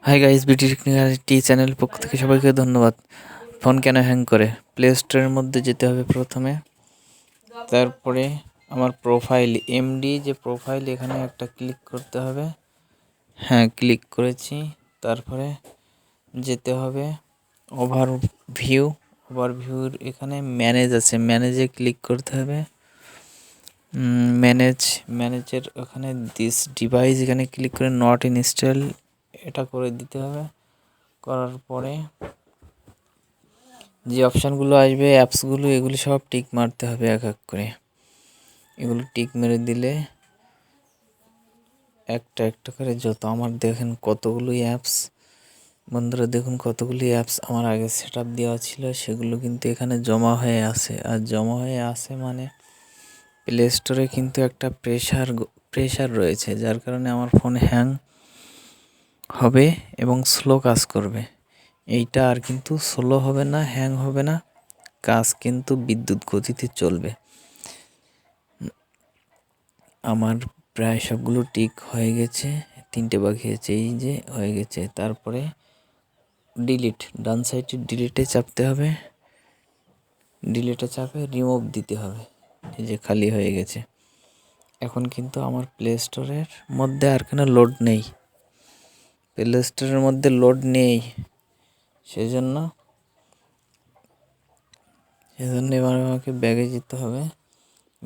Hi guys, বিটি technicality channel পক্ষ থেকে সবাইকে ধন্যবাদ। ফোন কেন হ্যাং করে? প্লে স্টোরের মধ্যে যেতে হবে প্রথমে, তারপরে আমার প্রোফাইল এমডি যে প্রোফাইল এখানে একটা ক্লিক করতে হবে। হ্যাঁ, ক্লিক করেছি। তারপরে যেতে হবে ওভারভিউর এখানে ম্যানেজ আছে, ম্যানেজে ক্লিক করতে হবে। ম্যানেজের ওখানে দিস ডিভাইস এখানে ক্লিক করে নট ইনস্টল এটা করে দিতে হবে। করার পরে যে অপশানগুলো আসবে অ্যাপসগুলো এগুলি সব টিক মারতে হবে এক এক করে। এগুলো টিক মেরে দিলে একটা একটা করে যত আমার দেখেন কতগুলি অ্যাপস, বন্ধুরা দেখুন কতগুলি অ্যাপস আমার আগে সেট আপ দেওয়া ছিল, সেগুলো কিন্তু এখানে জমা হয়ে আসে। আর জমা হয়ে আসে মানে প্লে স্টোরে কিন্তু একটা প্রেশার রয়েছে, যার কারণে আমার ফোন হ্যাং হবে এবং স্লো কাজ করবে। এইটা আর কিন্তু স্লো হবে না, হ্যাং হবে না, কাজ কিন্তু বিদ্যুৎ গতিতে চলবে। আমার প্রায় সবগুলো টিক হয়ে গেছে, 3টে বাকি আছে, এই যে হয়ে গেছে। তারপরে ডিলিট, ডান সাইডে ডিলিটে চাপতে হবে। ডিলিটে চাপে রিমুভ দিতে হবে। এই যে খালি হয়ে গেছে। এখন কিন্তু আমার প্লে স্টোরের মধ্যে আর কেন লোড নেই, প্লে স্টোরের মধ্যে লোড নেই। সেজন্য এবার আমাকে ব্যাগে যেতে হবে।